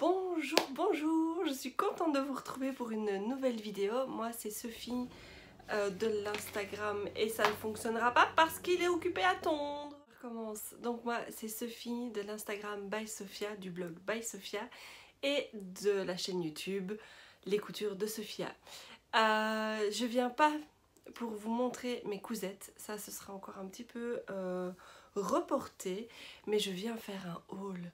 Bonjour, bonjour, je suis contente de vous retrouver pour une nouvelle vidéo. Moi c'est Sophie de l'Instagram et ça ne fonctionnera pas parce qu'il est occupé à tondre. Je recommence. Donc moi c'est Sophie de l'Instagram by Sophia, du blog by Sophia et de la chaîne YouTube Les Coutures de Sophia. Je viens pas pour vous montrer mes cousettes, ça ce sera encore un petit peu reporté, mais je viens faire un haul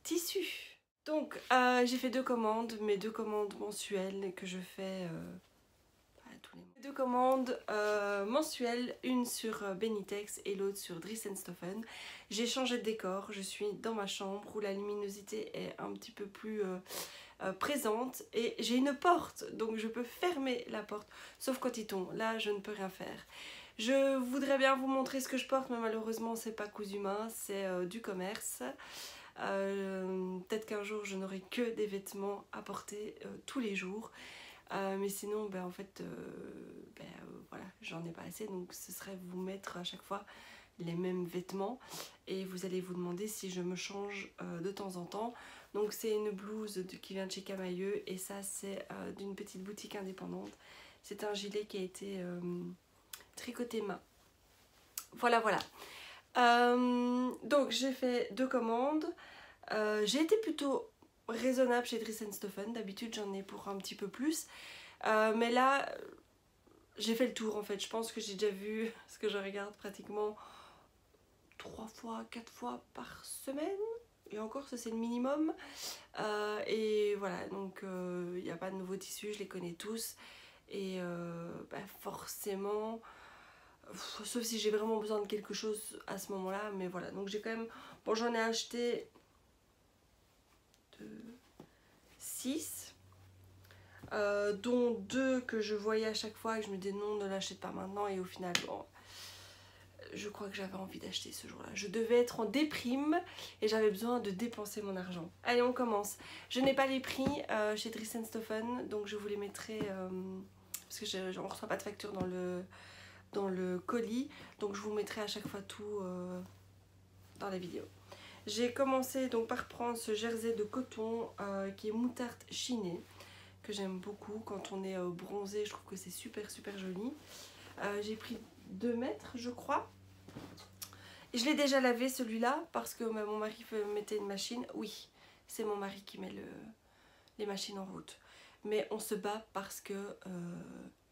tissu. Donc j'ai fait deux commandes, mes deux commandes mensuelles que je fais tous les mois. Deux commandes mensuelles, une sur Benitex et l'autre sur Dries & Stoffen. J'ai changé de décor, je suis dans ma chambre où la luminosité est un petit peu plus présente et j'ai une porte, donc je peux fermer la porte, sauf quand il tombe, là je ne peux rien faire. Je voudrais bien vous montrer ce que je porte, mais malheureusement c'est pas cousu main, c'est du commerce. Peut-être qu'un jour je n'aurai que des vêtements à porter tous les jours, mais sinon en fait voilà, j'en ai pas assez, donc ce serait vous mettre à chaque fois les mêmes vêtements et vous allez vous demander si je me change de temps en temps. Donc c'est une blouse qui vient de chez Camailleux et ça c'est d'une petite boutique indépendante. C'est un gilet qui a été tricoté main. Voilà. Donc j'ai fait deux commandes. J'ai été plutôt raisonnable chez Dries & Stoffen. D'habitude j'en ai pour un petit peu plus. Mais là j'ai fait le tour en fait. Je pense que j'ai déjà vu ce que je regarde pratiquement 3 fois, 4 fois par semaine. Et encore ça c'est le minimum. Et voilà, donc il n'y a pas de nouveaux tissus, je les connais tous. Et forcément... sauf si j'ai vraiment besoin de quelque chose à ce moment là, mais voilà, donc j'ai quand même, bon j'en ai acheté 6 dont 2 que je voyais à chaque fois et que je me disais non, ne l'achète pas maintenant, et au final bon, je crois que j'avais envie d'acheter ce jour là, je devais être en déprime et j'avais besoin de dépenser mon argent. Allez on commence. Je n'ai pas les prix chez Dries & Stoffen, donc je vous les mettrai parce que je ne reçois pas de facture dans le colis, donc je vous mettrai à chaque fois tout dans la vidéo. J'ai commencé donc par prendre ce jersey de coton qui est moutarde chinée, que j'aime beaucoup quand on est bronzé, je trouve que c'est super joli. J'ai pris 2 mètres je crois. Et je l'ai déjà lavé celui-là parce que mon mari mettait une machine. Oui, c'est mon mari qui met les machines en route. Mais on se bat parce que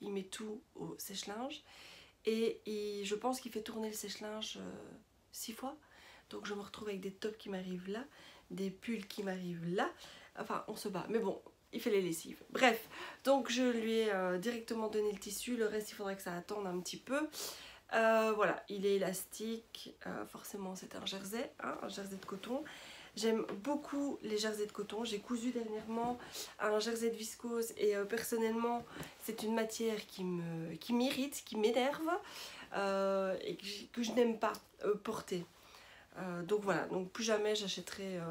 il met tout au sèche-linge. Et je pense qu'il fait tourner le sèche-linge 6 fois. Donc je me retrouve avec des tops qui m'arrivent là, des pulls qui m'arrivent là. Enfin on se bat, mais bon, il fait les lessives. Bref, donc je lui ai directement donné le tissu. Le reste il faudrait que ça attende un petit peu. Voilà, il est élastique. Forcément c'est un jersey, hein, un jersey de coton. J'aime beaucoup les jerseys de coton. J'ai cousu dernièrement un jersey de viscose et personnellement c'est une matière qui m'irrite, qui m'énerve et que je n'aime pas porter. Donc voilà, donc plus jamais j'achèterai,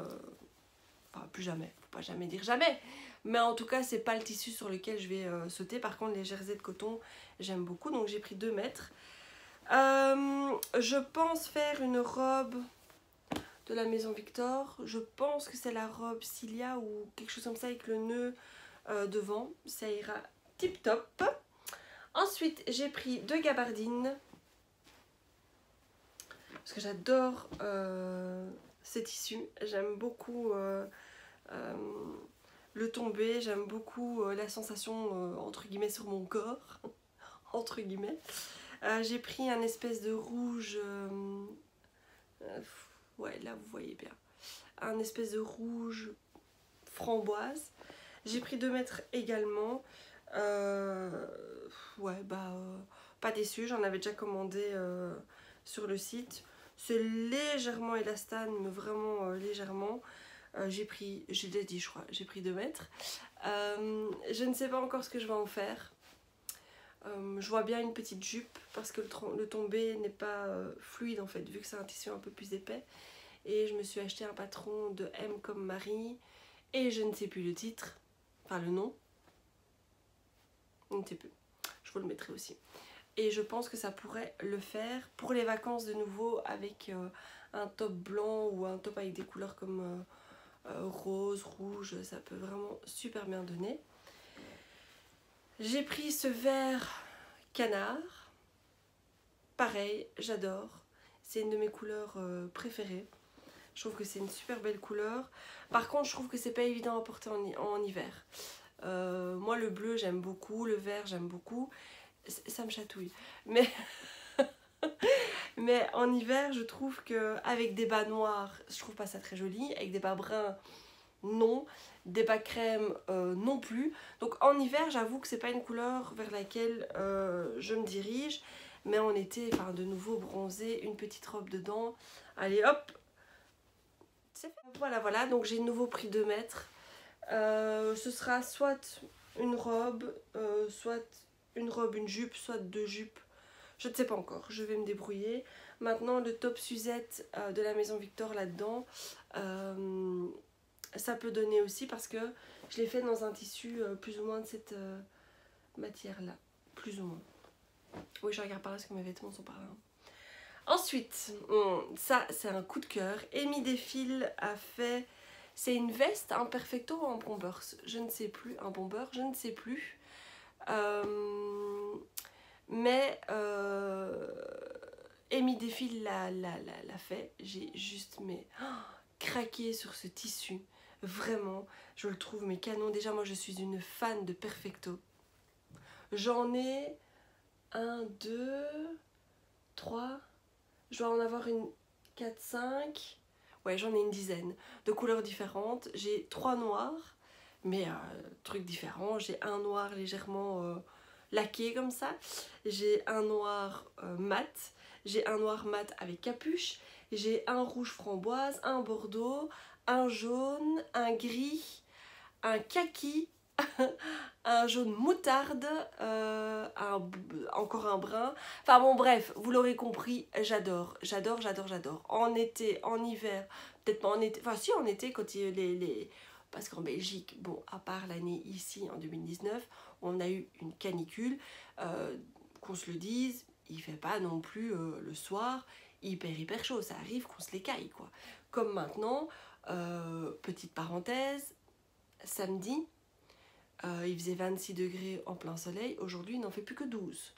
enfin plus jamais, faut pas jamais dire jamais, mais en tout cas c'est pas le tissu sur lequel je vais sauter. Par contre les jerseys de coton j'aime beaucoup, donc j'ai pris 2 mètres. Je pense faire une robe de la maison Victor, je pense que c'est la robe Cilia ou quelque chose comme ça avec le nœud devant, ça ira tip top. Ensuite j'ai pris 2 gabardines parce que j'adore ces tissus, j'aime beaucoup le tombé, j'aime beaucoup la sensation entre guillemets sur mon corps, entre guillemets. J'ai pris un espèce de rouge, ouais là vous voyez bien, un espèce de rouge framboise. J'ai pris 2 mètres également, ouais pas déçue, j'en avais déjà commandé sur le site. C'est légèrement élastane, mais vraiment légèrement. J'ai pris, j'ai déjà dit je crois, j'ai pris 2 mètres. Je ne sais pas encore ce que je vais en faire. Je vois bien une petite jupe parce que le tombé n'est pas fluide en fait, vu que c'est un tissu un peu plus épais. Et je me suis acheté un patron de M comme Marie et je ne sais plus le titre, enfin le nom. Je ne sais plus, je vous le mettrai aussi. Et je pense que ça pourrait le faire pour les vacances de nouveau avec un top blanc ou un top avec des couleurs comme rose, rouge, ça peut vraiment super bien donner. J'ai pris ce vert canard. Pareil, j'adore. C'est une de mes couleurs préférées. Je trouve que c'est une super belle couleur. Par contre, je trouve que c'est pas évident à porter en hiver. Moi, le bleu, j'aime beaucoup. Le vert, j'aime beaucoup. Ça me chatouille. Mais en hiver, je trouve qu'avec des bas noirs, je trouve pas ça très joli. Avec des bas bruns, non. Des bas crème, non plus. Donc en hiver, j'avoue que c'est pas une couleur vers laquelle je me dirige. Mais en été, enfin de nouveau bronzé, une petite robe dedans. Allez hop, c'est fait. Voilà, donc j'ai de nouveau pris 2 mètres. Ce sera soit une robe, une jupe, soit 2 jupes. Je ne sais pas encore, je vais me débrouiller. Maintenant, le top Suzette de la Maison Victor là-dedans, ça peut donner aussi parce que je l'ai fait dans un tissu plus ou moins de cette matière-là. Plus ou moins. Oui, je regarde par là parce que mes vêtements sont par là. Ensuite, ça c'est un coup de cœur. Amy Desfils a fait... C'est une veste, un perfecto ou un bomber, je ne sais plus. Un bomber, je ne sais plus. Mais Amy Desfils l'a fait. J'ai juste craqué sur ce tissu. Vraiment, je le trouve mais canon. Déjà, moi je suis une fan de perfecto. J'en ai 1, 2, 3. Je dois en avoir une 4, 5. Ouais, j'en ai une dizaine de couleurs différentes. J'ai 3 noirs, mais trucs différents. J'ai un noir légèrement laqué comme ça. J'ai un noir mat. J'ai un noir mat avec capuche. J'ai un rouge framboise, un bordeaux, un jaune, un gris, un kaki, un jaune moutarde, encore un brun. Enfin bon bref, vous l'aurez compris, j'adore. En été, en hiver, peut-être pas en été, enfin si en été quand parce qu'en Belgique, bon, à part l'année ici en 2019, on a eu une canicule, qu'on se le dise, il fait pas non plus le soir hyper chaud, ça arrive qu'on se l'écaille quoi. Comme maintenant, petite parenthèse, samedi, il faisait 26 degrés en plein soleil, aujourd'hui il n'en fait plus que 12.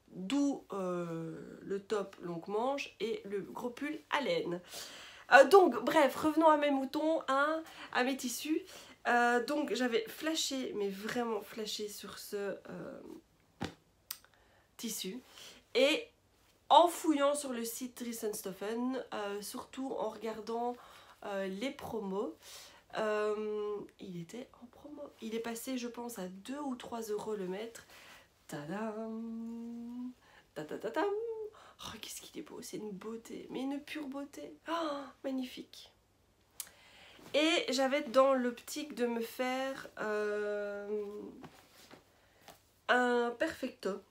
D'où le top longue manche et le gros pull à laine. Donc bref, revenons à mes moutons, hein, à mes tissus. Donc j'avais flashé, mais vraiment flashé sur ce tissu. Et en fouillant sur le site Dries&Stoffen, surtout en regardant les promos, il était en promo. Il est passé, je pense, à 2 ou 3 € le mètre. Tadam! Tadam! Oh, qu'est-ce qu'il est beau, c'est une beauté, mais une pure beauté. Oh, magnifique. Et j'avais dans l'optique de me faire un perfecto,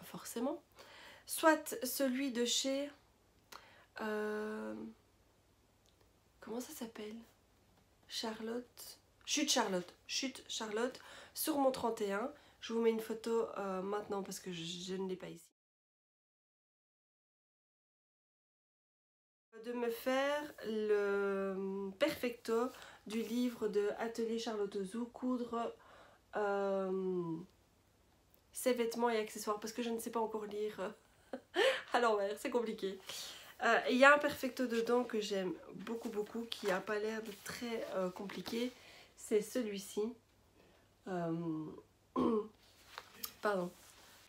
forcément. Soit celui de chez... comment ça s'appelle? Chute Charlotte, sur mon 31. Je vous mets une photo maintenant parce que je ne l'ai pas ici. De me faire le perfecto du livre de Atelier Charlotte Ozou, coudre ses vêtements et accessoires parce que je ne sais pas encore lire à l'envers, c'est compliqué. Il y a un perfecto dedans que j'aime beaucoup, qui n'a pas l'air de très compliqué. C'est celui-ci. Pardon,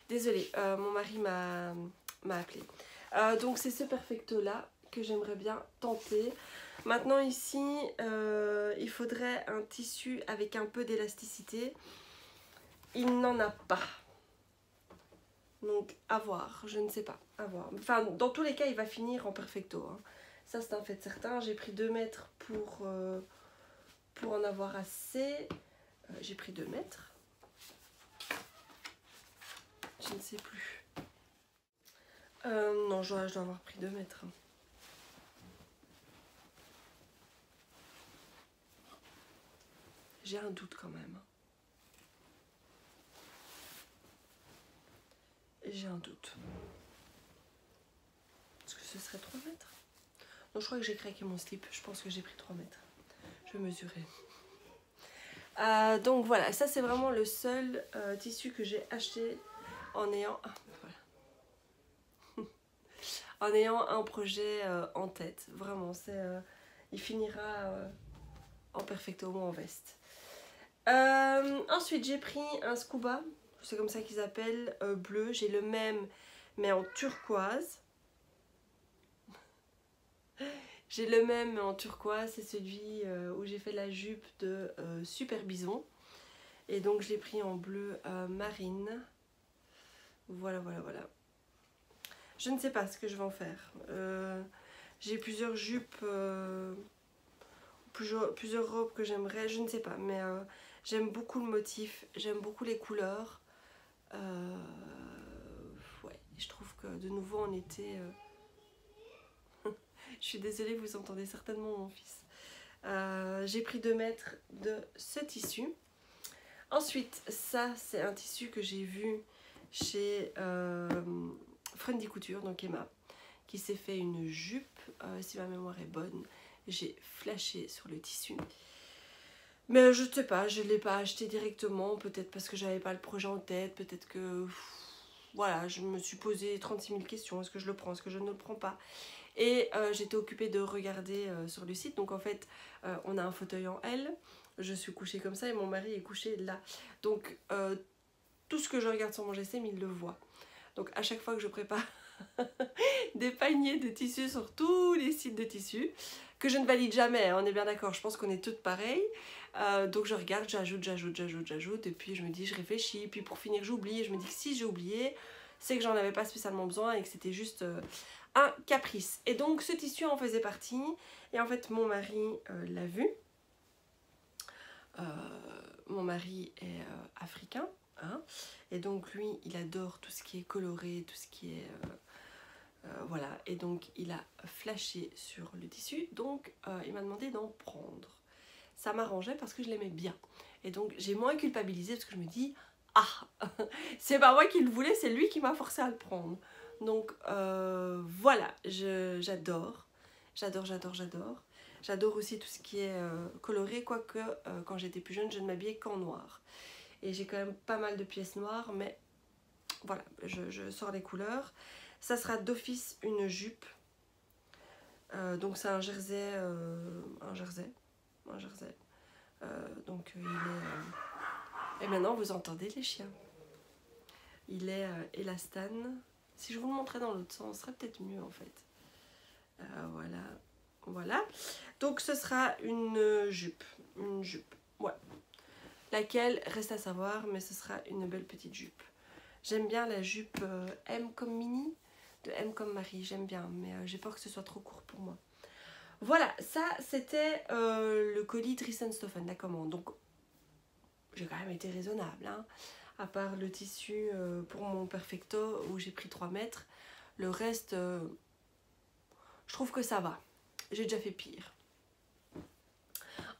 désolée, mon mari m'a appelé. Donc c'est ce perfecto là que j'aimerais bien tenter. Maintenant ici, il faudrait un tissu avec un peu d'élasticité. Il n'en a pas. Donc à voir, je ne sais pas, à voir. Enfin, dans tous les cas, il va finir en perfecto, hein. Ça c'est un fait certain. J'ai pris 2 mètres pour en avoir assez. J'ai pris 2 mètres. Je ne sais plus. Non, je dois avoir pris 2 mètres. J'ai un doute quand même. J'ai un doute. Est-ce que ce serait 3 mètres? Non, je crois que j'ai craqué mon slip. Je pense que j'ai pris 3 mètres. Je vais mesurer. Donc voilà, ça c'est vraiment le seul tissu que j'ai acheté en ayant... voilà. En ayant un projet en tête. Vraiment, il finira en perfecto ou en veste. Ensuite, j'ai pris un scuba. C'est comme ça qu'ils appellent, bleu. J'ai le même, mais en turquoise. J'ai le même en turquoise, c'est celui où j'ai fait la jupe de Super Bison. Et donc je l'ai pris en bleu marine. Voilà. Je ne sais pas ce que je vais en faire. J'ai plusieurs jupes, plusieurs robes que j'aimerais, je ne sais pas. Mais j'aime beaucoup le motif, j'aime beaucoup les couleurs. Ouais, je trouve que de nouveau en été... Je suis désolée, vous entendez certainement mon fils. J'ai pris 2 mètres de ce tissu. Ensuite, ça c'est un tissu que j'ai vu chez Friendly Couture, donc Emma, qui s'est fait une jupe, si ma mémoire est bonne. J'ai flashé sur le tissu. Mais je ne sais pas, je ne l'ai pas acheté directement, peut-être parce que j'avais pas le projet en tête, peut-être que... Voilà, je me suis posé 36 000 questions, est-ce que je le prends, est-ce que je ne le prends pas? Et j'étais occupée de regarder sur le site, donc en fait on a un fauteuil en L, je suis couchée comme ça et mon mari est couché là. Donc tout ce que je regarde sur mon GSM, il le voit. Donc à chaque fois que je prépare des paniers de tissus sur tous les sites de tissus, que je ne valide jamais, hein, on est bien d'accord, je pense qu'on est toutes pareilles. Donc je regarde, j'ajoute, et puis je me dis, je réfléchis, puis pour finir j'oublie, et je me dis que si j'ai oublié, c'est que j'en avais pas spécialement besoin et que c'était juste un caprice. Et donc ce tissu en faisait partie, et en fait mon mari l'a vu. Mon mari est africain, hein, et donc lui il adore tout ce qui est coloré, tout ce qui est... voilà, et donc il a flashé sur le tissu, donc il m'a demandé d'en prendre. Ça m'arrangeait parce que je l'aimais bien. Et donc j'ai moins culpabilisé parce que je me dis, ah, c'est pas moi qui le voulais, c'est lui qui m'a forcé à le prendre. Donc voilà, j'adore. J'adore aussi tout ce qui est coloré, quoique quand j'étais plus jeune, je ne m'habillais qu'en noir. Et j'ai quand même pas mal de pièces noires, mais voilà, je sors les couleurs. Ça sera d'office une jupe. Donc c'est un jersey. Donc il est... Et maintenant vous entendez les chiens. Il est élastane. Si je vous le montrais dans l'autre sens, ce serait peut-être mieux en fait. Voilà. Donc ce sera une jupe. Ouais. Laquelle reste à savoir, mais ce sera une belle petite jupe. J'aime bien la jupe M comme Mini, de M comme Marie, j'aime bien, mais j'ai peur que ce soit trop court pour moi. Voilà, ça c'était le colis Driessen Stoffen, la commande. Donc j'ai quand même été raisonnable, hein. À part le tissu pour mon perfecto où j'ai pris 3 mètres, le reste, je trouve que ça va. J'ai déjà fait pire.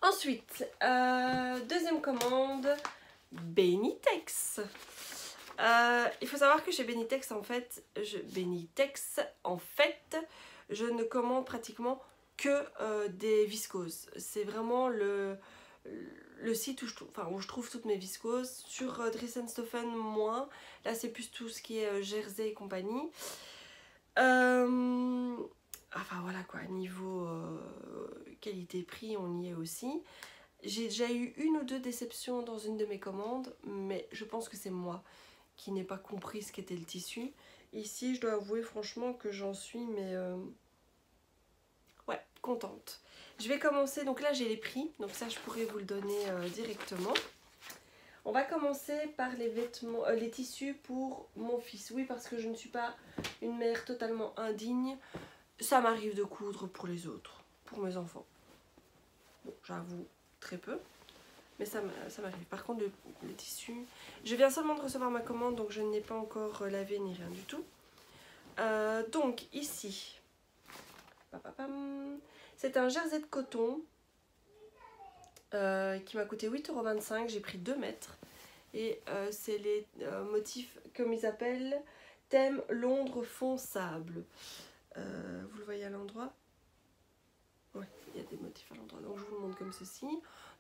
Ensuite, deuxième commande, Benitex. Il faut savoir que chez Benitex, en fait, je ne commande pratiquement que des viscoses. C'est vraiment le site où je trouve toutes mes viscoses. Sur Driessen Stoffen, moins. Là, c'est plus tout ce qui est jersey et compagnie. Enfin voilà quoi, niveau qualité-prix, on y est aussi. J'ai déjà eu 1 ou 2 déceptions dans une de mes commandes, mais je pense que c'est moi qui n'ai pas compris ce qu'était le tissu. Ici, je dois avouer franchement que j'en suis, mais ouais, contente. Je vais commencer, donc là j'ai les prix, donc ça je pourrais vous le donner directement. On va commencer par les vêtements, les tissus pour mon fils. Oui, parce que je ne suis pas une mère totalement indigne. Ça m'arrive de coudre pour les autres, pour mes enfants. Bon, j'avoue, très peu. Mais ça m'arrive. Par contre, les tissus... Je viens seulement de recevoir ma commande, donc je ne l'ai pas encore lavé ni rien du tout. Donc, ici, c'est un jersey de coton qui m'a coûté 8,25 €. J'ai pris 2 mètres. Et c'est les motifs, comme ils appellent, thème Londres fond sable. Vous le voyez à l'endroit? Ouais, il y a des motifs à l'endroit. Donc je vous le montre comme ceci.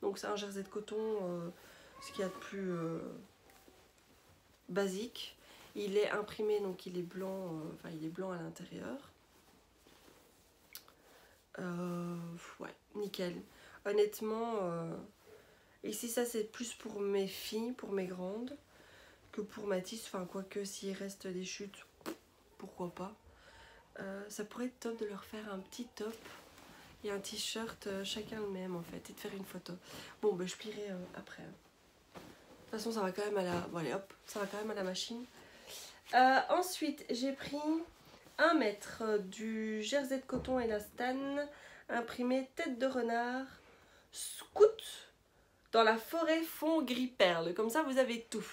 Donc c'est un jersey de coton, ce qu'il y a de plus basique. Il est imprimé, donc il est blanc, enfin il est blanc à l'intérieur. Ouais, nickel. Honnêtement, ici ça c'est plus pour mes filles, pour mes grandes, que pour Mathis. Enfin quoique s'il reste des chutes, pourquoi pas. Ça pourrait être top de leur faire un petit top et un t-shirt chacun le même en fait et de faire une photo. Bon ben je plierai après. De toute façon ça va quand même à la... Bon allez hop, ça va quand même à la machine. Ensuite j'ai pris 1 mètre du jersey de coton Elastane imprimé tête de renard scout dans la forêt fond gris perle. Comme ça vous avez tout.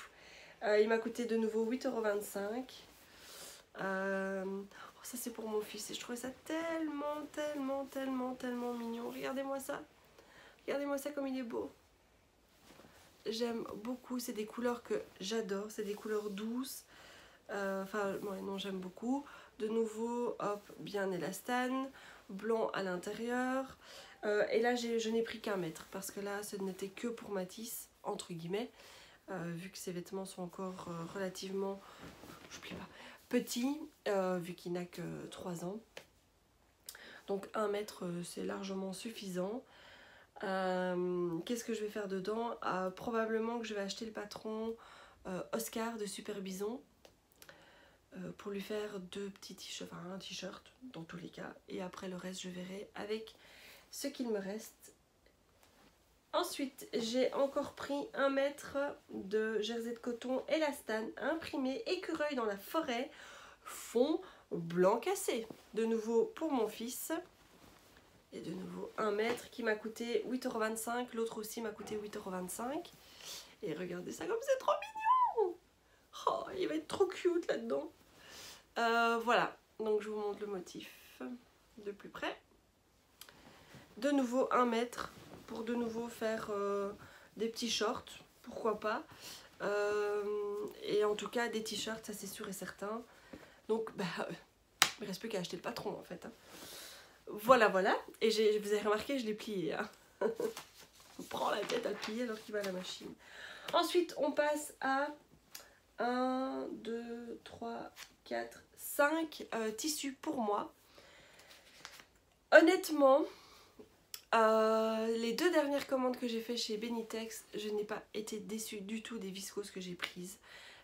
Il m'a coûté de nouveau 8,25 €. Ça c'est pour mon fils et je trouvais ça tellement mignon. Regardez-moi ça. Regardez-moi ça comme il est beau. J'aime beaucoup. C'est des couleurs que j'adore. C'est des couleurs douces. Enfin, ouais, non, j'aime beaucoup. De nouveau, hop, bien élastane. Blanc à l'intérieur. Et là, je n'ai pris qu'1 mètre parce que là, ce n'était que pour Mathis, entre guillemets. Vu que ses vêtements sont encore relativement... Je plie pas. Petit, vu qu'il n'a que 3 ans. Donc 1 mètre, c'est largement suffisant. Qu'est-ce que je vais faire dedans? Probablement que je vais acheter le patron Oscar de Super Bison pour lui faire 2 petits t-shirts, enfin un t-shirt dans tous les cas. Et après le reste, je verrai avec ce qu'il me reste. Ensuite, j'ai encore pris 1 mètre de jersey de coton Elastane imprimé écureuil dans la forêt fond blanc cassé. De nouveau pour mon fils. Et de nouveau 1 mètre qui m'a coûté 8,25 €. L'autre aussi m'a coûté 8,25 €. Et regardez ça comme c'est trop mignon. Oh, il va être trop cute là-dedans. Voilà, donc je vous montre le motif de plus près. De nouveau 1 mètre. Pour de nouveau faire des petits shorts, pourquoi pas. Et en tout cas des t-shirts, ça c'est sûr et certain. Donc bah, il ne reste plus qu'à acheter le patron en fait. Hein. Voilà, voilà. Et vous avez remarqué, je l'ai plié. Hein. On prend la tête à le plier alors qu'il va à la machine. Ensuite, on passe à 1, 2, 3, 4, 5 tissus pour moi. Honnêtement... les 2 dernières commandes que j'ai fait chez Benitex, je n'ai pas été déçue du tout des viscoses que j'ai prises.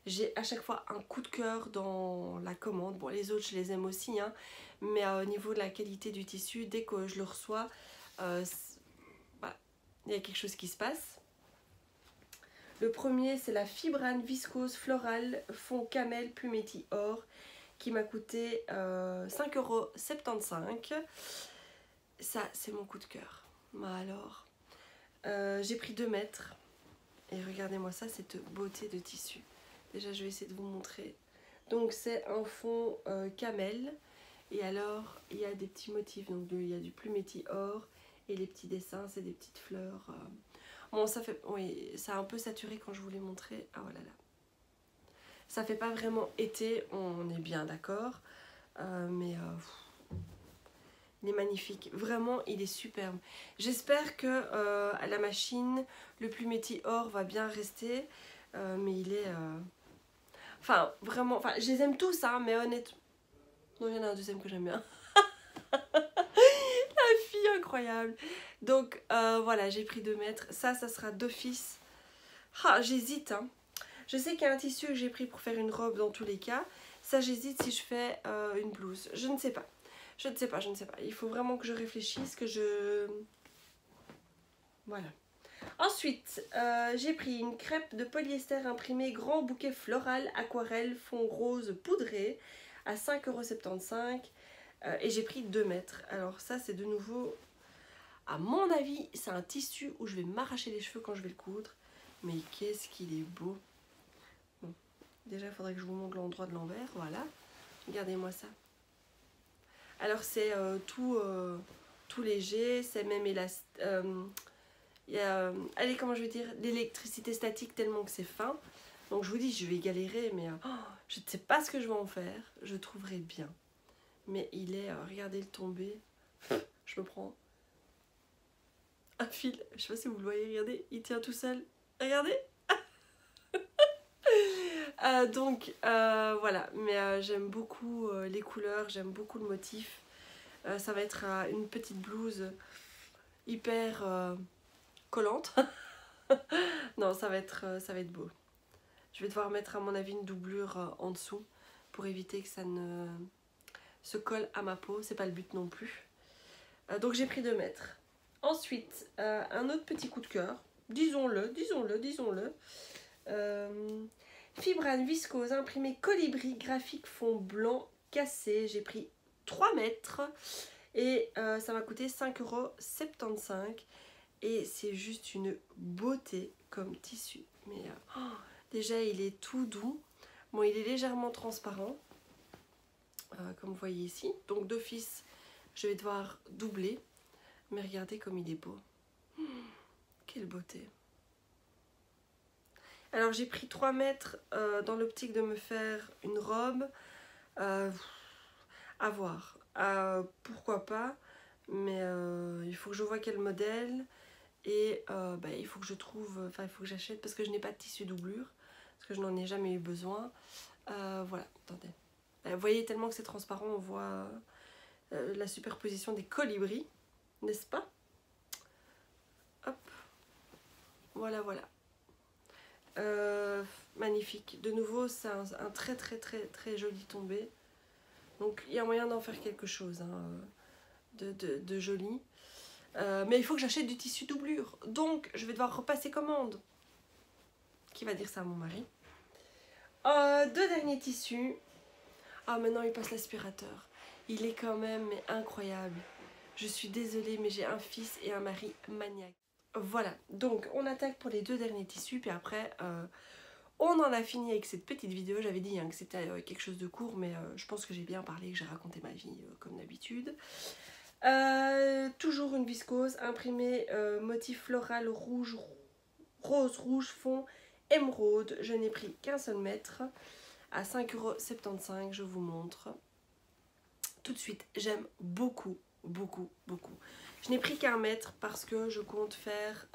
J'ai à chaque fois un coup de cœur dans la commande. Bon, les autres je les aime aussi, hein, mais au niveau de la qualité du tissu, dès que je le reçois, voilà, il y a quelque chose qui se passe. Le premier c'est la Fibrane viscose florale fond camel plumetti or qui m'a coûté 5,75 €. Ça, c'est mon coup de cœur. Bah alors, j'ai pris 2 mètres. Et regardez-moi ça, cette beauté de tissu. Déjà, je vais essayer de vous montrer. Donc, c'est un fond camel. Et alors, il y a des petits motifs. Donc, il y a du plumetti or. Et les petits dessins, c'est des petites fleurs. Bon, ça fait... Oui, ça a un peu saturé quand je vous l'ai montré. Ah, voilà, là. Ça fait pas vraiment été, on est bien d'accord. Mais... il est magnifique, vraiment il est superbe. J'espère que à la machine le plumetti or va bien rester, mais il est... Enfin vraiment, enfin je les aime tous hein, mais honnêtement... Non, il y en a un deuxième que j'aime bien. La fille incroyable. Donc voilà, j'ai pris 2 mètres, ça sera d'office. Ah, j'hésite hein. Je sais qu'il y a un tissu que j'ai pris pour faire une robe dans tous les cas. Ça j'hésite si je fais une blouse, je ne sais pas. Je ne sais pas. Il faut vraiment que je réfléchisse, que je... Voilà. Ensuite, j'ai pris une crêpe de polyester imprimée grand bouquet floral aquarelle fond rose poudré à 5,75 € et j'ai pris 2 mètres. Alors ça, c'est de nouveau, à mon avis, c'est un tissu où je vais m'arracher les cheveux quand je vais le coudre. Mais qu'est-ce qu'il est beau. Bon, déjà, il faudrait que je vous montre l'endroit de l'envers. Voilà. Regardez-moi ça. Alors c'est tout léger, c'est même élastique. Il y a, allez, comment je vais dire, l'électricité statique tellement que c'est fin. Donc je vous dis, je vais galérer, mais je ne sais pas ce que je vais en faire. Je trouverai bien. Mais il est, regardez le tomber. Je me prends un fil, je sais pas si vous le voyez, regardez, il tient tout seul, regardez. Donc voilà, mais j'aime beaucoup les couleurs, j'aime beaucoup le motif. Ça va être une petite blouse hyper collante. Non, ça va être beau. Je vais devoir mettre à mon avis une doublure en dessous pour éviter que ça ne se colle à ma peau. C'est pas le but non plus. Donc j'ai pris 2 mètres. Ensuite, un autre petit coup de cœur. Disons-le. Fibrane viscose imprimé colibri graphique fond blanc cassé. J'ai pris 3 mètres et ça m'a coûté 5,75 €. Et c'est juste une beauté comme tissu. Mais déjà, il est tout doux. Bon, il est légèrement transparent, comme vous voyez ici. Donc d'office, je vais devoir doubler. Mais regardez comme il est beau. Quelle beauté. Alors j'ai pris 3 mètres dans l'optique de me faire une robe. À voir. Pourquoi pas. Mais il faut que je vois quel modèle. Et il faut que je trouve, il faut que j'achète parce que je n'ai pas de tissu doublure, parce que je n'en ai jamais eu besoin. Voilà, attendez. Vous voyez tellement que c'est transparent, on voit la superposition des colibris, n'est-ce pas? Hop, voilà, voilà. Magnifique. De nouveau, c'est un très très très très joli tombé. Donc il y a moyen d'en faire quelque chose de joli. Mais il faut que j'achète du tissu doublure. Donc, je vais devoir repasser commande. Qui va dire ça à mon mari? 2 derniers tissus. Ah, maintenant, il passe l'aspirateur. Il est quand même incroyable. Je suis désolée, mais j'ai un fils et un mari maniaque. Voilà. Donc, on attaque pour les 2 derniers tissus. Puis après, on en a fini avec cette petite vidéo. J'avais dit que c'était quelque chose de court. Mais je pense que j'ai bien parlé, que j'ai raconté ma vie comme d'habitude. Toujours une viscose imprimée motif floral rouge, rose, rouge fond émeraude. Je n'ai pris qu'un seul mètre à 5,75 €. Je vous montre tout de suite. J'aime beaucoup, beaucoup, beaucoup. Je n'ai pris qu'un mètre parce que je compte faire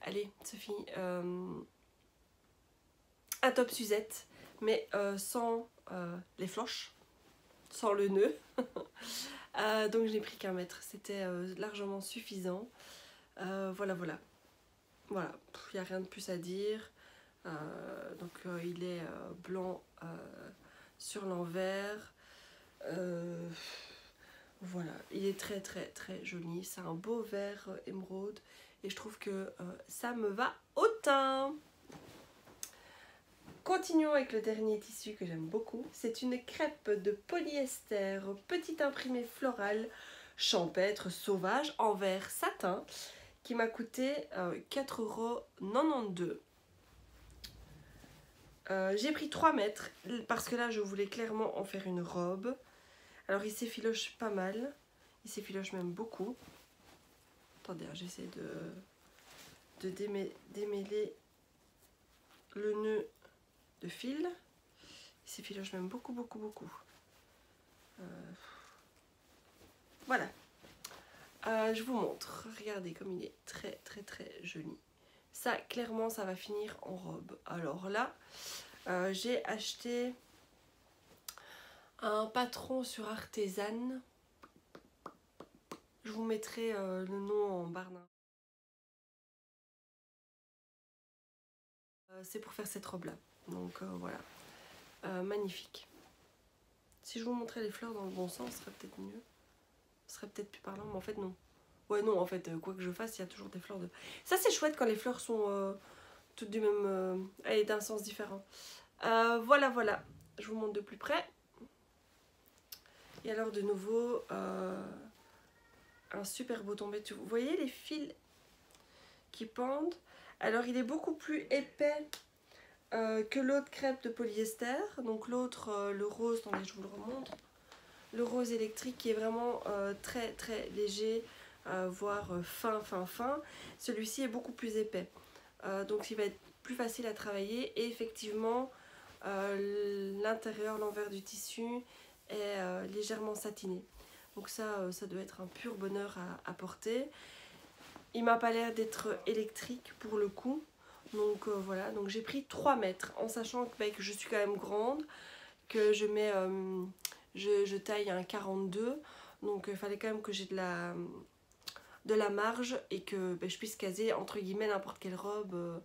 allez Sophie, un top Suzette, mais sans les floches, sans le nœud. Donc je n'ai pris qu'un mètre, c'était largement suffisant. Voilà, voilà. Voilà, il n'y a rien de plus à dire. Donc il est blanc sur l'envers. Voilà, il est très très très joli. C'est un beau vert émeraude et je trouve que ça me va au teint. Continuons avec le dernier tissu que j'aime beaucoup. C'est une crêpe de polyester, petit imprimé floral, champêtre, sauvage, en vert satin, qui m'a coûté 4,92 €. J'ai pris 3 mètres parce que là je voulais clairement en faire une robe. Alors il s'effiloche pas mal, il s'effiloche même beaucoup. Attendez, j'essaie de démêler le nœud de fil. Il s'effiloche même beaucoup, beaucoup, beaucoup. Voilà. Je vous montre. Regardez comme il est très, très, très joli. Ça, clairement, ça va finir en robe. Alors là, j'ai acheté un patron sur Artisan. Je vous mettrai le nom en barre d'infos. C'est pour faire cette robe là. Donc voilà. Magnifique. Si je vous montrais les fleurs dans le bon sens, ce serait peut-être mieux. Ce serait peut-être plus parlant, mais en fait non. Ouais non, en fait, quoi que je fasse, il y a toujours des fleurs de... Ça c'est chouette quand les fleurs sont toutes du même... et d'un sens différent. Voilà, voilà. Je vous montre de plus près. Et alors de nouveau, un super beau tombé. Vous voyez les fils qui pendent? Alors il est beaucoup plus épais que l'autre crêpe de polyester. Donc l'autre, le rose, attendez je vous le remontre. Le rose électrique qui est vraiment très très léger, voire fin. Celui-ci est beaucoup plus épais. Donc il va être plus facile à travailler. Et effectivement, l'intérieur, l'envers du tissu est légèrement satiné. Donc ça doit être un pur bonheur à porter. Il m'a pas l'air d'être électrique pour le coup. Donc voilà, donc j'ai pris 3 mètres en sachant que, que je suis quand même grande, que je mets, je taille un 42. Donc il fallait quand même que j'ai de la marge et que je puisse caser entre guillemets n'importe quelle robe.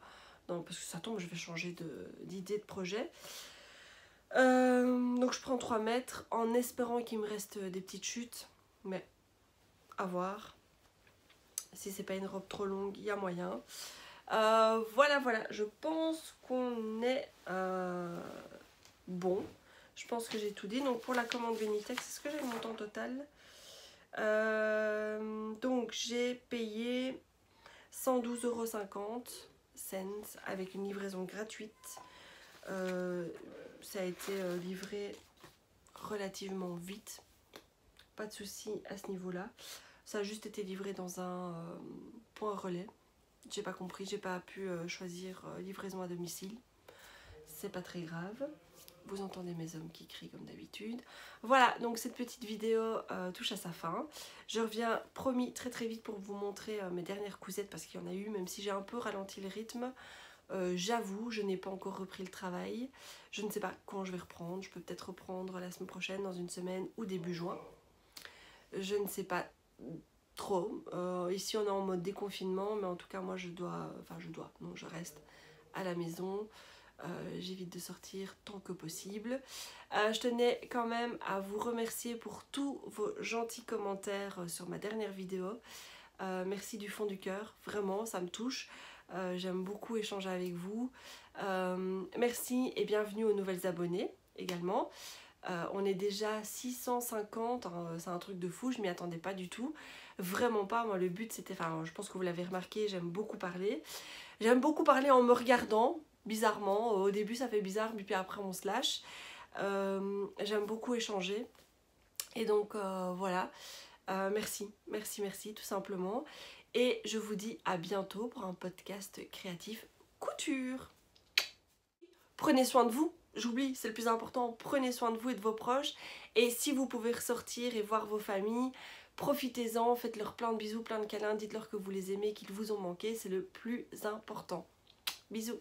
Non, parce que ça tombe, je vais changer d'idée de projet. Donc je prends 3 mètres en espérant qu'il me reste des petites chutes. Mais à voir. Si c'est pas une robe trop longue, il y a moyen. Voilà, je pense qu'on est bon. Je pense que j'ai tout dit. Donc pour la commande Benitex, est-ce que j'ai le montant total? Donc j'ai payé 112,50 € avec une livraison gratuite. Ça a été livré relativement vite. Pas de souci à ce niveau-là. Ça a juste été livré dans un point relais. J'ai pas compris, j'ai pas pu choisir livraison à domicile. C'est pas très grave. Vous entendez mes hommes qui crient comme d'habitude. Voilà, donc cette petite vidéo touche à sa fin. Je reviens, promis, très très vite pour vous montrer mes dernières cousettes parce qu'il y en a eu, même si j'ai un peu ralenti le rythme. J'avoue, je n'ai pas encore repris le travail. Je ne sais pas quand je vais reprendre. Je peux peut-être reprendre la semaine prochaine, dans une semaine ou début juin. Je ne sais pas trop. Ici on est en mode déconfinement, mais en tout cas moi je reste à la maison. J'évite de sortir tant que possible. Je tenais quand même à vous remercier pour tous vos gentils commentaires sur ma dernière vidéo. Merci du fond du cœur, vraiment ça me touche. J'aime beaucoup échanger avec vous. Merci et bienvenue aux nouvelles abonnées également. On est déjà 650, hein, c'est un truc de fou, je m'y attendais pas du tout. Vraiment pas, moi le but c'était, enfin je pense que vous l'avez remarqué, j'aime beaucoup parler. J'aime beaucoup parler en me regardant, bizarrement. Au début ça fait bizarre, puis après on se lâche. J'aime beaucoup échanger. Et donc voilà, merci, tout simplement. Et je vous dis à bientôt pour un podcast créatif couture. Prenez soin de vous. J'oublie, c'est le plus important, prenez soin de vous et de vos proches. Et si vous pouvez ressortir et voir vos familles, profitez-en, faites-leur plein de bisous, plein de câlins, dites-leur que vous les aimez, qu'ils vous ont manqué, c'est le plus important. Bisous.